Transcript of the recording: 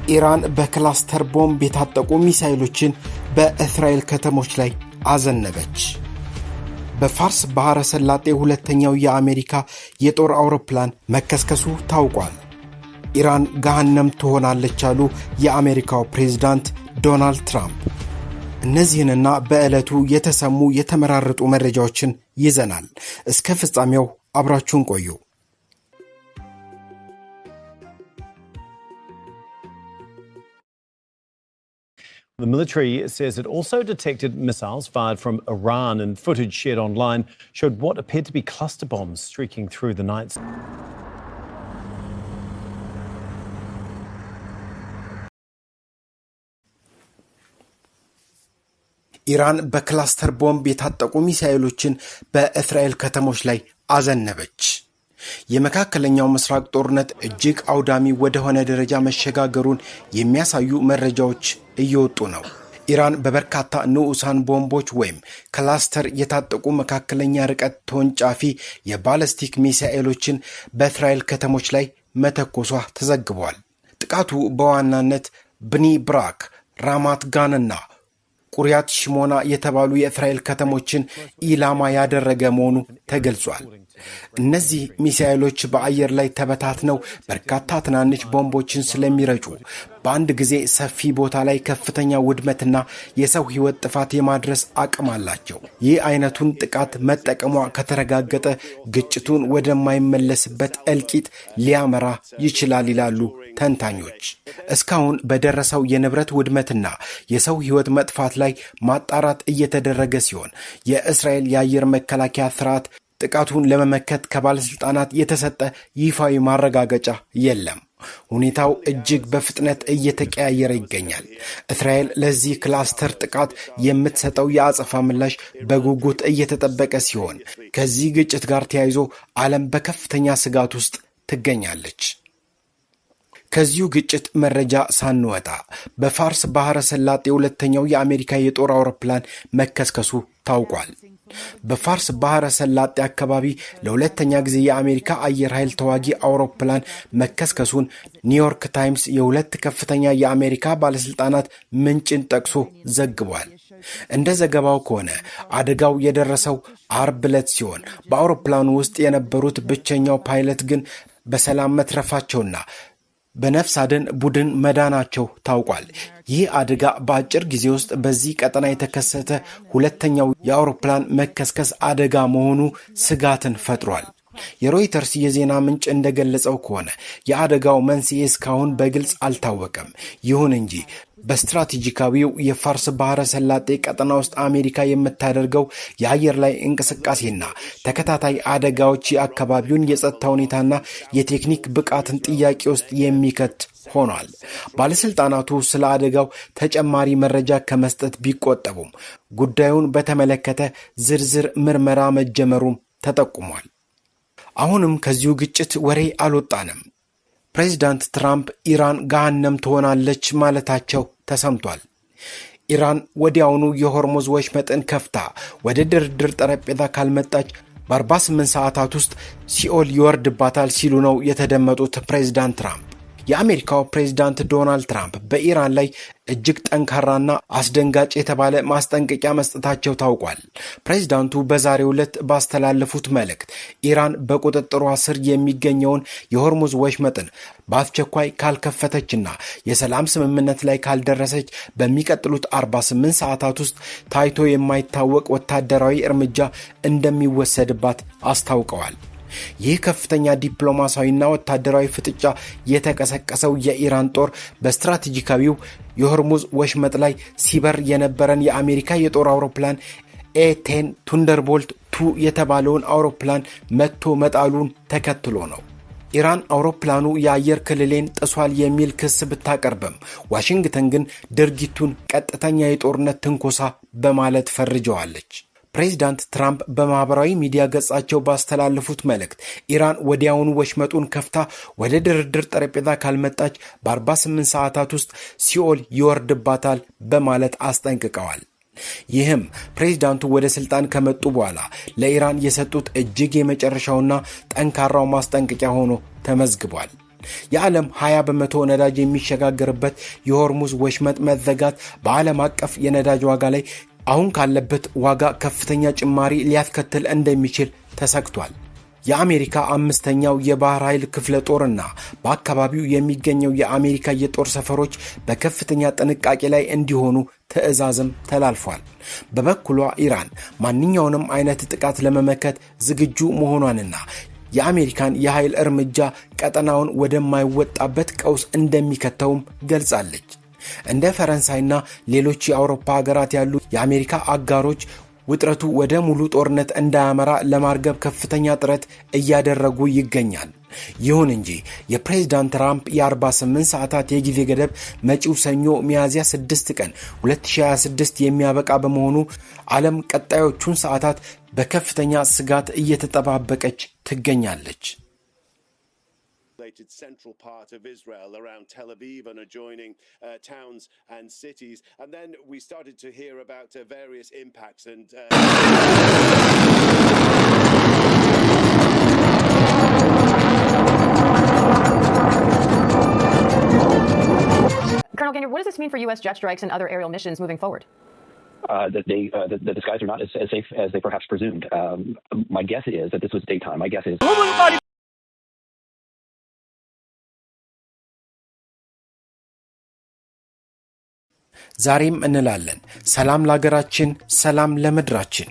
ኢራን በክላስተር ቦምብ የታጠቁ ሚሳኤሎችን በእስራኤል ከተሞች ላይ አዘነበች። በፋርስ ባህረ ሰላጤ ሁለተኛው የአሜሪካ የጦር አውሮፕላን መከስከሱ ታውቋል። ኢራን ገሃነም ትሆናለች አሉ የአሜሪካው ፕሬዝዳንት ዶናልድ ትራምፕ። እነዚህንና በዕለቱ የተሰሙ የተመራረጡ መረጃዎችን ይዘናል። እስከ ፍጻሜው አብራችሁን ቆዩ። The military says it also detected missiles fired from Iran, and footage shared online showed what appeared to be cluster bombs streaking through the night. ኢራን በክላስተር ቦምብ የታጠቁ ሚሳኤሎችን በእስራኤል ከተሞች ላይ አዘነበች። የመካከለኛው ምስራቅ ጦርነት እጅግ አውዳሚ ወደሆነ ደረጃ መሸጋገሩን የሚያሳዩ መረጃዎች እየወጡ ነው። ኢራን በበርካታ ንዑሳን ቦምቦች ወይም ክላስተር የታጠቁ መካከለኛ ርቀት ተወንጫፊ የባለስቲክ ሚሳኤሎችን በእስራኤል ከተሞች ላይ መተኮሷ ተዘግቧል። ጥቃቱ በዋናነት ብኒ ብራክ፣ ራማት ጋንና ቁሪያት ሽሞና የተባሉ የእስራኤል ከተሞችን ኢላማ ያደረገ መሆኑ ተገልጿል። እነዚህ ሚሳኤሎች በአየር ላይ ተበታትነው በርካታ ትናንሽ ቦምቦችን ስለሚረጩ በአንድ ጊዜ ሰፊ ቦታ ላይ ከፍተኛ ውድመትና የሰው ሕይወት ጥፋት የማድረስ አቅም አላቸው። ይህ አይነቱን ጥቃት መጠቀሟ ከተረጋገጠ ግጭቱን ወደማይመለስበት እልቂት ሊያመራ ይችላል ይላሉ ተንታኞች። እስካሁን በደረሰው የንብረት ውድመትና የሰው ሕይወት መጥፋት ላይ ማጣራት እየተደረገ ሲሆን የእስራኤል የአየር መከላከያ ስርዓት ጥቃቱን ለመመከት ከባለስልጣናት የተሰጠ ይፋዊ ማረጋገጫ የለም። ሁኔታው እጅግ በፍጥነት እየተቀያየረ ይገኛል። እስራኤል ለዚህ ክላስተር ጥቃት የምትሰጠው የአጸፋ ምላሽ በጉጉት እየተጠበቀ ሲሆን ከዚህ ግጭት ጋር ተያይዞ ዓለም በከፍተኛ ስጋት ውስጥ ትገኛለች። ከዚሁ ግጭት መረጃ ሳንወጣ በፋርስ ባህረ ሰላጤ ሁለተኛው የአሜሪካ የጦር አውሮፕላን መከስከሱ ታውቋል። በፋርስ ባህረ ሰላጤ አካባቢ ለሁለተኛ ጊዜ የአሜሪካ አየር ኃይል ተዋጊ አውሮፕላን መከስከሱን ኒውዮርክ ታይምስ የሁለት ከፍተኛ የአሜሪካ ባለስልጣናት ምንጭን ጠቅሶ ዘግቧል። እንደ ዘገባው ከሆነ አደጋው የደረሰው አርብ ዕለት ሲሆን በአውሮፕላኑ ውስጥ የነበሩት ብቸኛው ፓይለት ግን በሰላም መትረፋቸውና በነፍስ አድን ቡድን መዳናቸው ታውቋል። ይህ አደጋ በአጭር ጊዜ ውስጥ በዚህ ቀጠና የተከሰተ ሁለተኛው የአውሮፕላን መከስከስ አደጋ መሆኑ ስጋትን ፈጥሯል። የሮይተርስ የዜና ምንጭ እንደገለጸው ከሆነ የአደጋው መንስኤ እስካሁን በግልጽ አልታወቀም። ይሁን እንጂ በስትራቴጂካዊው የፋርስ ባህረ ሰላጤ ቀጠና ውስጥ አሜሪካ የምታደርገው የአየር ላይ እንቅስቃሴና ተከታታይ አደጋዎች የአካባቢውን የጸጥታ ሁኔታና የቴክኒክ ብቃትን ጥያቄ ውስጥ የሚከት ሆኗል። ባለስልጣናቱ ስለ አደጋው ተጨማሪ መረጃ ከመስጠት ቢቆጠቡም ጉዳዩን በተመለከተ ዝርዝር ምርመራ መጀመሩም ተጠቁሟል። አሁንም ከዚሁ ግጭት ወሬ አልወጣንም። ፕሬዝዳንት ትራምፕ ኢራን ገሃነም ትሆናለች ማለታቸው ተሰምቷል። ኢራን ወዲያውኑ የሆርሙዝ ወሽመጥን ከፍታ ወደ ድርድር ጠረጴዛ ካልመጣች በ48 ሰዓታት ውስጥ ሲኦል ይወርድባታል ሲሉ ነው የተደመጡት ፕሬዝዳንት ትራምፕ። የአሜሪካው ፕሬዝዳንት ዶናልድ ትራምፕ በኢራን ላይ እጅግ ጠንካራና አስደንጋጭ የተባለ ማስጠንቀቂያ መስጠታቸው ታውቋል። ፕሬዝዳንቱ በዛሬው ዕለት ባስተላለፉት መልእክት ኢራን በቁጥጥሯ ስር የሚገኘውን የሆርሙዝ ወሽመጥን በአስቸኳይ ካልከፈተችና የሰላም ስምምነት ላይ ካልደረሰች በሚቀጥሉት 48 ሰዓታት ውስጥ ታይቶ የማይታወቅ ወታደራዊ እርምጃ እንደሚወሰድባት አስታውቀዋል። ይህ ከፍተኛ ዲፕሎማሲያዊና ወታደራዊ ፍጥጫ የተቀሰቀሰው የኢራን ጦር በስትራቴጂካዊው የሆርሙዝ ወሽመጥ ላይ ሲበር የነበረን የአሜሪካ የጦር አውሮፕላን ኤ10 ቱንደርቦልት 2 የተባለውን አውሮፕላን መትቶ መጣሉን ተከትሎ ነው። ኢራን አውሮፕላኑ የአየር ክልሌን ጥሷል የሚል ክስ ብታቀርብም ዋሽንግተን ግን ድርጊቱን ቀጥተኛ የጦርነት ትንኮሳ በማለት ፈርጀዋለች። ፕሬዝዳንት ትራምፕ በማህበራዊ ሚዲያ ገጻቸው ባስተላለፉት መልእክት ኢራን ወዲያውኑ ወሽመጡን ከፍታ ወደ ድርድር ጠረጴዛ ካልመጣች በ48 ሰዓታት ውስጥ ሲኦል ይወርድባታል በማለት አስጠንቅቀዋል። ይህም ፕሬዝዳንቱ ወደ ስልጣን ከመጡ በኋላ ለኢራን የሰጡት እጅግ የመጨረሻውና ጠንካራው ማስጠንቀቂያ ሆኖ ተመዝግቧል። የዓለም 20 በመቶ ነዳጅ የሚሸጋገርበት የሆርሙዝ ወሽመጥ መዘጋት በዓለም አቀፍ የነዳጅ ዋጋ ላይ አሁን ካለበት ዋጋ ከፍተኛ ጭማሪ ሊያስከትል እንደሚችል ተሰግቷል። የአሜሪካ 5ኛው የባህር ኃይል ክፍለ ጦርና በአካባቢው የሚገኘው የአሜሪካ የጦር ሰፈሮች በከፍተኛ ጥንቃቄ ላይ እንዲሆኑ ትዕዛዝም ተላልፏል። በበኩሏ ኢራን ማንኛውንም አይነት ጥቃት ለመመከት ዝግጁ መሆኗንና የአሜሪካን የኃይል እርምጃ ቀጠናውን ወደማይወጣበት ቀውስ እንደሚከተውም ገልጻለች። እንደ ፈረንሳይና ሌሎች የአውሮፓ ሀገራት ያሉ የአሜሪካ አጋሮች ውጥረቱ ወደ ሙሉ ጦርነት እንዳያመራ ለማርገብ ከፍተኛ ጥረት እያደረጉ ይገኛል። ይሁን እንጂ የፕሬዝዳንት ትራምፕ የ48 ሰዓታት የጊዜ ገደብ መጪው ሰኞ ሚያዝያ 6 ቀን 2026 የሚያበቃ በመሆኑ ዓለም ቀጣዮቹን ሰዓታት በከፍተኛ ስጋት እየተጠባበቀች ትገኛለች። Central part of Israel around Tel Aviv and adjoining towns and cities, and then we started to hear about various impacts and Colonel Gaynor, what does this mean for U.S. jet strikes and other aerial missions moving forward? That the skies are not as safe as they perhaps presumed. My guess is that this was daytime. My guess is. ዛሬም እንላለን ሰላም ለሀገራችን፣ ሰላም ለምድራችን።